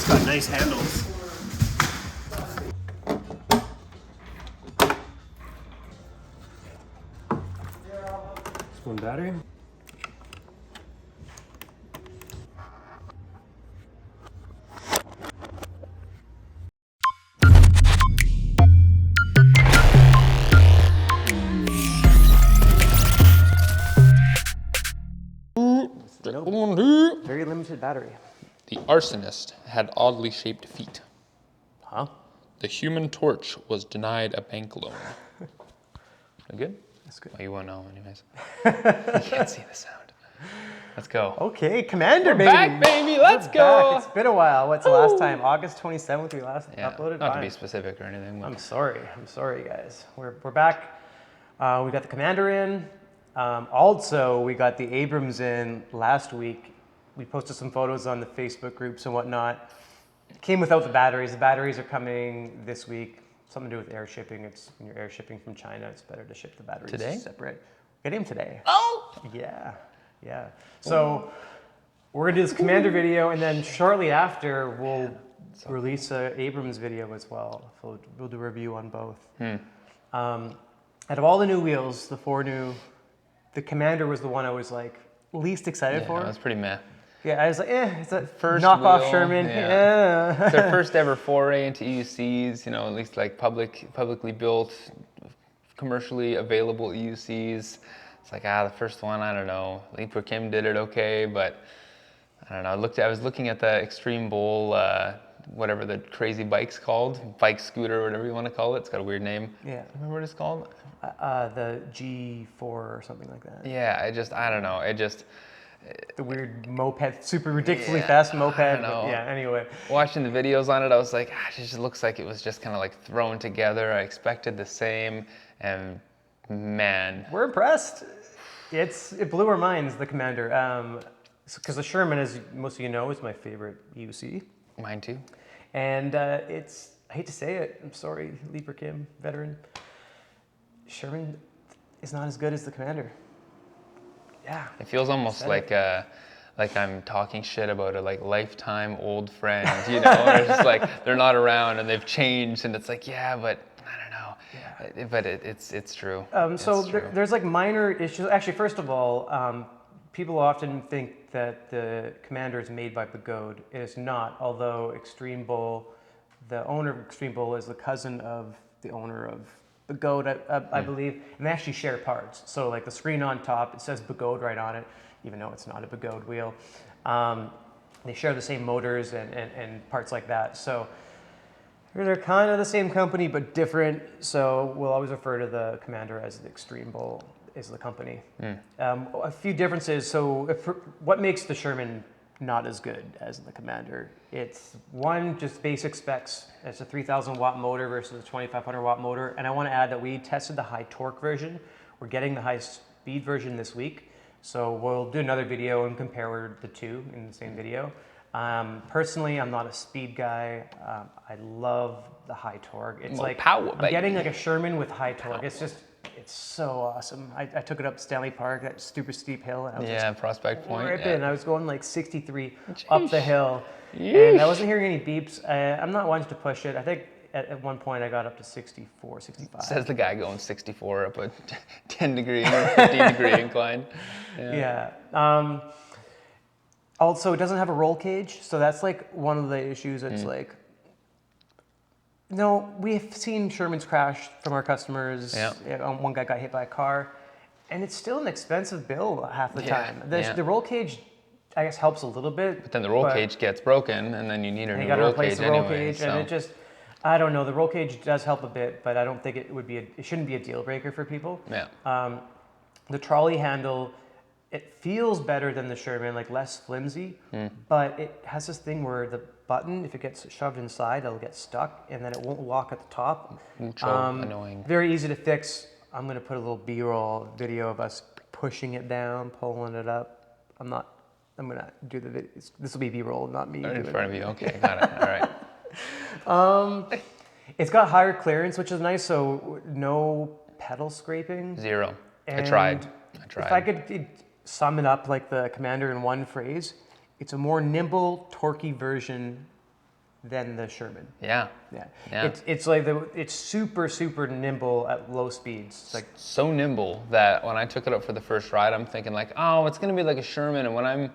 It's got nice handles. This one battery. Very limited battery. The arsonist had oddly shaped feet. Huh? The Human Torch was denied a bank loan. Good? That's good. Well, you won't know anyways. You can't see the sound. Let's go. Okay, Commander, We're baby. back, baby. Let's We're go. back. It's been a while. What's the last time? August 27th we last uploaded? Not to Fine. be specific or anything. But I'm sorry, guys. We're back. We got the Commander in. Also, we got the Abrams in last week. We posted some photos on the Facebook groups and whatnot. Came without the batteries. The batteries are coming this week. Something to do with air shipping. It's when you're air shipping from China, it's better to ship the batteries Today? separate. Get him today. Oh! Yeah. So we're gonna do this Commander video, and then shortly after we'll release a Abrams video as well. So we'll do a review on both. Out of all the new wheels, the Commander was the one I was like least excited for. That was pretty meh. Yeah, I was like, it's a First knockoff wheel, Sherman. yeah. It's their first ever foray into EUCs, at least like publicly built, commercially available EUCs. It's like, the first one, I don't know. Leaper Kim did it okay, but I don't know. I was looking at the Extreme Bowl, whatever the crazy bike's called, bike scooter, whatever you want to call it. It's got a weird name. Yeah. Remember what it's called? The G4 or something like that. Yeah, I don't know. The weird moped, super ridiculously fast moped. I don't know. But yeah, anyway. Watching the videos on it, I was like, it just looks like it was just kind of like thrown together. I expected the same, and man. We're impressed. It blew our minds, the Commander. Because the Sherman, as most of you know, is my favorite EUC. Mine too. And I hate to say it, I'm sorry, Leaper Kim, veteran. Sherman is not as good as the Commander. Yeah. It feels almost like I'm talking shit about a lifetime old friend, or it's just like they're not around and they've changed, and it's like, yeah, but I don't know. Yeah. But it's true. There's like minor issues. Actually, first of all, people often think that the Commander is made by Begode. It is not, although Extreme Bull, the owner of Extreme Bull is the cousin of the owner of Begode, I believe, and they actually share parts. So like the screen on top, it says Begode right on it, even though it's not a Begode wheel. They share the same motors and parts like that. So they're kind of the same company, but different. So we'll always refer to the Commander as the Extreme Bull is the company. A few differences. So what makes the Sherman not as good as the Commander? It's one, just basic specs. It's a 3,000 watt motor versus a 2,500 watt motor. And I want to add that we tested the high torque version. We're getting the high speed version this week. So we'll do another video and compare the two in the same video. Personally, I'm not a speed guy. I love the high torque. It's like power, I'm getting like a Sherman with high torque. It's so awesome. I took it up Stanley Park, that super steep hill. And I was just Prospect Point. ripping. Yeah. I was going like 63 up the hill. Yeesh. And I wasn't hearing any beeps. I'm not one to push it. I think at one point I got up to 64, 65. Says the guy going 64 up a 10 degree or 15 degree incline. Yeah. Also, it doesn't have a roll cage, so that's like one of the issues. It's like, no, we've seen Shermans crash from our customers. Yeah. One guy got hit by a car, and it's still an expensive bill half the time. The roll cage, I guess, helps a little bit. But then the roll cage gets broken, and then you need a new roll cage anyway. And it just, I don't know. The roll cage does help a bit, but I don't think it shouldn't be a deal breaker for people. Yeah. The trolley handle, it feels better than the Sherman, like less flimsy, but it has this thing where the button, if it gets shoved inside, it'll get stuck, and then it won't lock at the top. Annoying. Very easy to fix. I'm gonna put a little B-roll video of us pushing it down, pulling it up. I'm gonna do the video. This will be B-roll, not me. Right in front of you. Okay, got it. All right. It's got higher clearance, which is nice. So no pedal scraping. Zero. And I tried. If I could sum it up like the Commander in one phrase, it's a more nimble, torquey version than the Sherman. Yeah. Yeah. It's like it's super nimble at low speeds. It's like so nimble that when I took it up for the first ride, I'm thinking like, oh, it's gonna be like a Sherman. And when I'm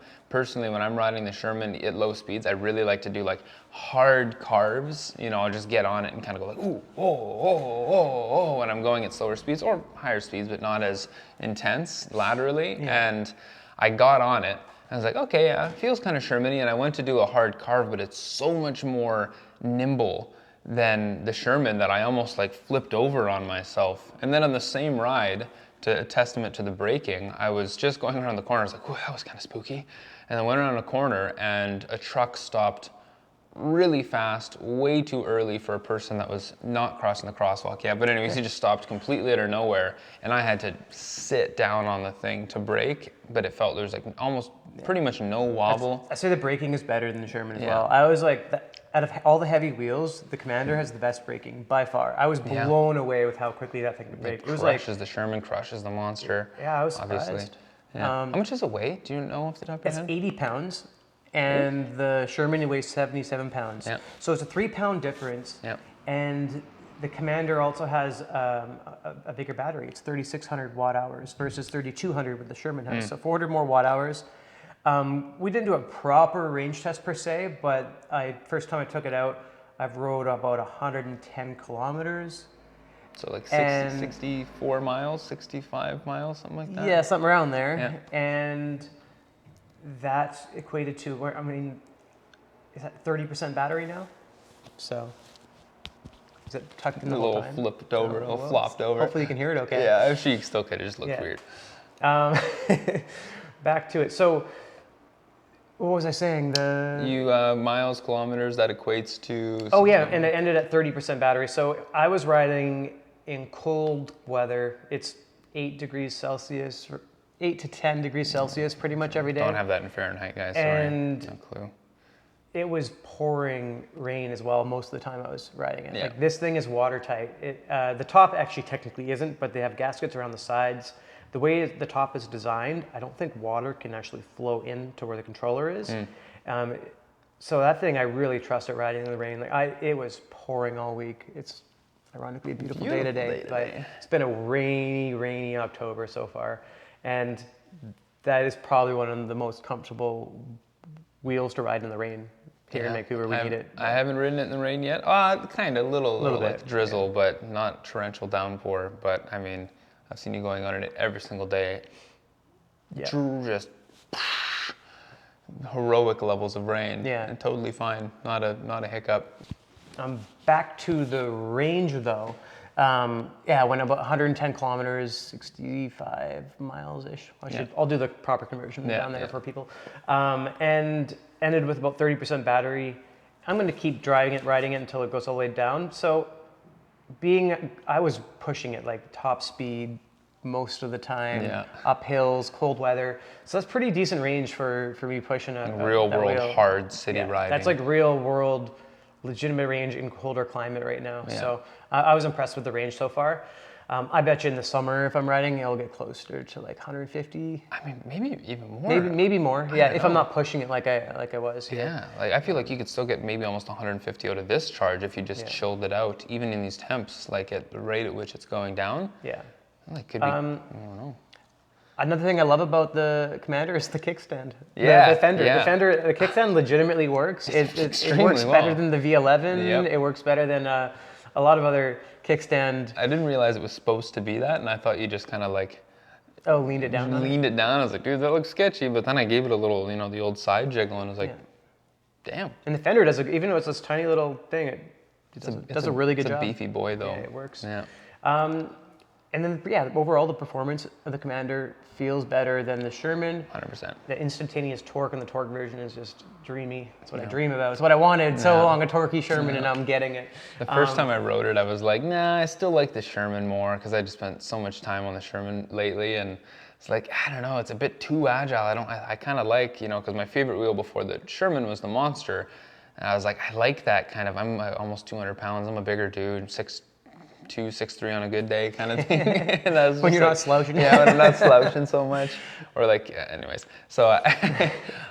riding the Sherman at low speeds, I really like to do like hard carves. You know, I'll just get on it and kind of go like, ooh, oh, when I'm going at slower speeds or higher speeds, but not as intense laterally. Yeah. And I got on it. I was like, okay, yeah, it feels kind of Sherman-y, and I went to do a hard carve, but it's so much more nimble than the Sherman that I almost like flipped over on myself. And then on the same ride, to a testament to the braking, I was just going around the corner. I was like, oh, that was kind of spooky. And I went around a corner, and a truck stopped really fast, way too early for a person that was not crossing the crosswalk yet. But anyways, he just stopped completely out of nowhere, and I had to sit down on the thing to brake, but it felt there was like almost pretty much no wobble. I say the braking is better than the Sherman as Yeah. well. I was like, out of all the heavy wheels, the Commander has the best braking by far. I was blown away with how quickly that thing could brake. It was like, Crushes the Sherman, crushes the monster. yeah, I was obviously. surprised. Yeah. How much does it weigh? Do you know off the top of your It's head? 80 pounds, and the Sherman weighs 77 pounds. Yeah. So it's a 3-pound difference. Yeah. And the Commander also has a bigger battery. It's 3,600 watt hours versus 3,200 with the Sherman has. So 400 more watt hours. We didn't do a proper range test per se, but first time I took it out, I've rode about 110 kilometers. So like And- 64 miles, 65 miles, something like that? Yeah, something around there. Yeah. And that's equated to, is that 30% battery now? So, is it tucked in A the whole little time? flipped over, a little well, flopped over. Hopefully you can hear it okay. Yeah, actually you still could. It just looked Yeah. weird. Back to it. So, what was I saying? You, miles, kilometers, that equates to... Oh yeah, and it ended at 30% battery. So I was riding in cold weather. It's 8 degrees Celsius, or 8 to 10 degrees Celsius pretty much every day. Don't have that in Fahrenheit, guys. Sorry. And- No clue. It was pouring rain as well most of the time I was riding it. Yeah. Like this thing is watertight. The top actually technically isn't, but they have gaskets around the sides. The way the top is designed, I don't think water can actually flow in to where the controller is. So that thing I really trust at riding in the rain. Like it was pouring all week. It's ironically a beautiful day today, but it's been a rainy October so far. And that is probably one of the most comfortable wheels to ride in the rain here in Vancouver. We need it. I haven't ridden it in the rain yet. Kind of, little bit, like drizzle, but not torrential downpour. But I mean, I've seen you going on it every single day. Yeah. Just heroic levels of rain. Yeah. And totally fine. Not a hiccup. Back to the range though. I went about 110 kilometers, 65 miles-ish. I'll do the proper conversion down there for people. And ended with about 30% battery. I'm going to keep riding it until it goes all the way down. So I was pushing it like top speed most of the time, up hills, cold weather. So that's pretty decent range for me pushing a Real world hard city riding. That's like real world legitimate range in colder climate right now. Yeah. So I was impressed with the range so far. I bet you in the summer, if I'm riding, it'll get closer to like 150. I mean, maybe even more. Maybe more. Yeah, if I'm not pushing it like I was here. Yeah, like I feel like you could still get maybe almost 150 out of this charge if you just chilled it out, even in these temps, like at the rate at which it's going down. Yeah. Like could be. I don't know. Another thing I love about the Commander is the kickstand. Yeah, The Fender. yeah. The kickstand legitimately works. It Extremely works better well. than the V11. Yep. It works better than a lot of other kickstand. I didn't realize it was supposed to be that, and I thought you just kind of like Leaned it down. leaned it down. I was like, dude, that looks sketchy. But then I gave it a little, the old side jiggle, and I was like, damn. And the Fender does, even though it's this tiny little thing, it does a really good job. It's a beefy boy, though. Yeah, it works. Yeah. And then, overall, the performance of the Commander feels better than the Sherman. 100%. The instantaneous torque in the torque version is just dreamy. That's what I dream about. It's what I wanted so long, a torquey Sherman, and now I'm getting it. The first time I rode it, I was like, nah, I still like the Sherman more because I just spent so much time on the Sherman lately, and it's like, I don't know, it's a bit too agile. I kind of like, because my favorite wheel before the Sherman was the Monster, and I was like, I like that kind of. I'm almost 200 pounds. I'm a bigger dude, 6'2", 6'3" on a good day kind of thing. And I was When just you're not slouching. Yeah, when I'm not slouching so much. Or like, anyways. So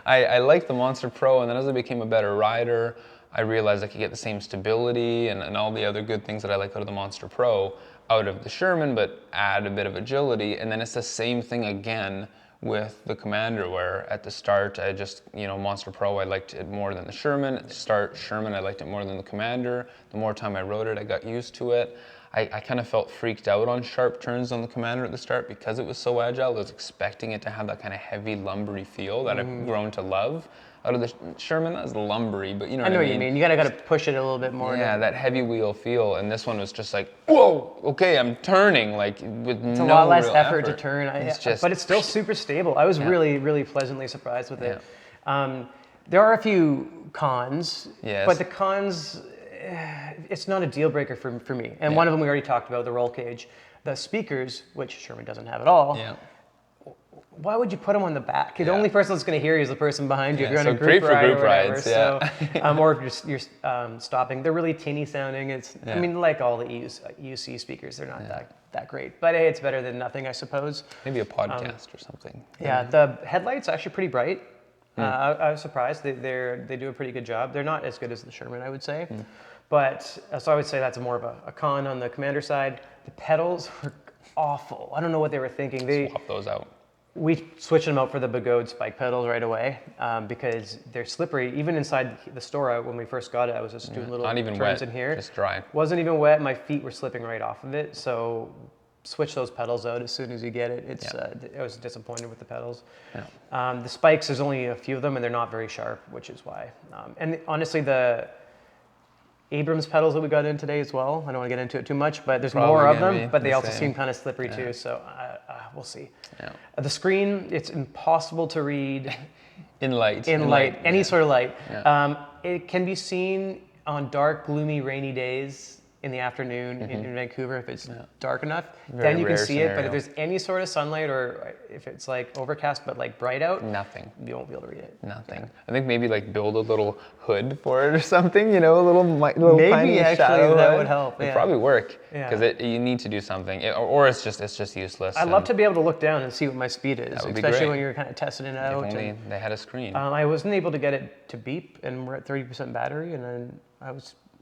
I liked the Monster Pro, and then as I became a better rider, I realized I could get the same stability and all the other good things that I like out of the Monster Pro out of the Sherman, but add a bit of agility. And then it's the same thing again with the Commander, where at the start I just, Monster Pro, I liked it more than the Sherman. At the start, Sherman, I liked it more than the Commander. The more time I rode it, I got used to it. I kind of felt freaked out on sharp turns on the Commander at the start because it was so agile. I was expecting it to have that kind of heavy, lumbery feel that I've grown to love. Out of the Sherman, that was lumbery, but you know what I mean? I know what you mean. You gotta push it a little bit more. Yeah, that heavy wheel feel, and this one was just like, whoa, okay, I'm turning, like with It's no a lot less real effort to turn, but it's still super stable. I was really, really pleasantly surprised with it. There are a few cons, but the cons, it's not a deal breaker for me. And one of them we already talked about, the roll cage. The speakers, which Sherman doesn't have at all. Yeah. Why would you put them on the back? The only person that's going to hear you is the person behind you if you're on a great group for ride group or whatever. rides, Or if you're stopping. They're really teeny sounding. I mean, like all the EUC speakers, they're not that great. But hey, it's better than nothing, I suppose. Maybe a podcast or something. Yeah, the headlights are actually pretty bright. I was surprised. They do a pretty good job. They're not as good as the Sherman, I would say. But so I would say that's more of a con on the Commander side. The pedals were awful. I don't know what they were thinking. Swap those out. We switched them out for the Begode spike pedals right away because they're slippery. Even inside the store when we first got it, I was just doing little not even turns wet, in here. just dry. Wasn't even wet. My feet were slipping right off of it. So switch those pedals out as soon as you get it. I was disappointed with the pedals. The spikes, there's only a few of them and they're not very sharp, which is why. And honestly, the Abrams pedals that we got in today as well. I don't want to get into it too much, but there's more of them, but they also seem kind of slippery too. So we'll see. The screen, it's impossible to read in light. Any sort of light. It can be seen on dark, gloomy, rainy days in the afternoon in Vancouver if it's dark enough. Then you can see it, but if there's any sort of sunlight or if it's like overcast but like bright out, nothing. You won't be able to read it. Nothing. I think maybe like build a little hood for it or something, a little maybe tiny actually shadow that hood. would help. It'd probably work because you need to do something, or it's just useless. I'd love to be able to look down and see what my speed is, especially when you're kind of testing it out. If only they had a screen. I wasn't able to get it to beep, and we're at 30% battery, and then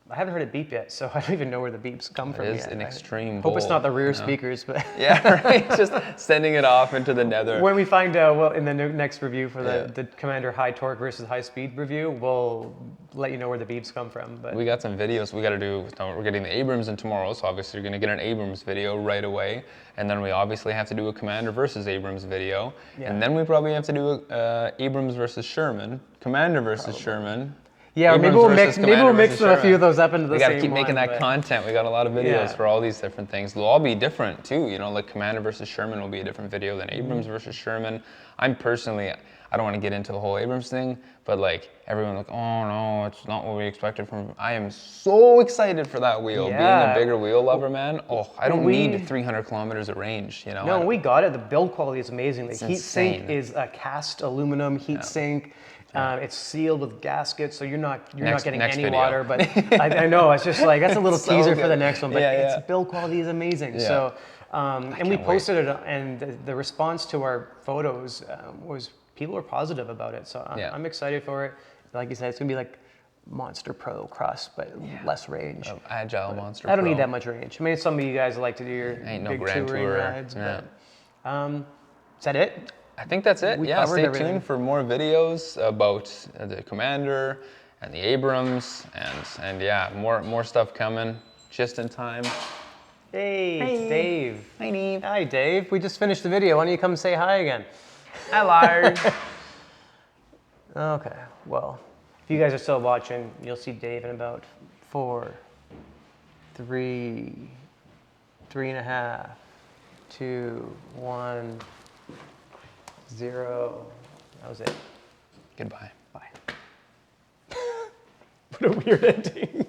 I haven't heard it beep yet, so I don't even know where the beeps come from. It is an extreme hope it's not the rear speakers, but yeah, right. Just sending it off into the nether. When we find out, in the next review for the Commander high torque versus high speed review, we'll let you know where the beeps come from. But we got some videos we got to do. We're getting the Abrams in tomorrow, so obviously you're going to get an Abrams video right away, and then we obviously have to do a Commander versus Abrams video, and then we probably have to do a Abrams versus Sherman, Commander versus Sherman. Yeah, or maybe we'll mix a few of those up into the same one. We got to keep making that content. We got a lot of videos for all these different things. They'll all be different too. Like Commander versus Sherman will be a different video than Abrams versus Sherman. I'm personally, I don't want to get into the whole Abrams thing, but like everyone's like, oh no, it's not what we expected from. I am so excited for that wheel. Yeah. Being a bigger wheel lover, man. Oh, I don't need 300 kilometers of range. No, we got it. The build quality is amazing. The heat sink is a cast aluminum heat sink. It's sealed with gaskets, so you're not getting any video. water. But I know it's just like that's a little teaser for the next one. But its build quality is amazing. Yeah. So and we posted it, and the response to our photos was people were positive about it. So I'm excited for it. Like you said, it's gonna be like Monster Pro cross, but less range. Agile Monster. I don't need that much range. I mean, some of you guys like to do your big Grand touring Tour rides. But, is that it? I think that's it. Stay everything. tuned for more videos about the Commander and the Abrams, and more stuff coming just in time. Hey, it's Dave. Hi, Dave. Hi, Dave. We just finished the video. Why don't you come say hi again? Hello. Okay. Well, if you guys are still watching, you'll see Dave in about 4, 3, 3.5, 2, 1. 0. That was it. Goodbye. Bye. What a weird ending.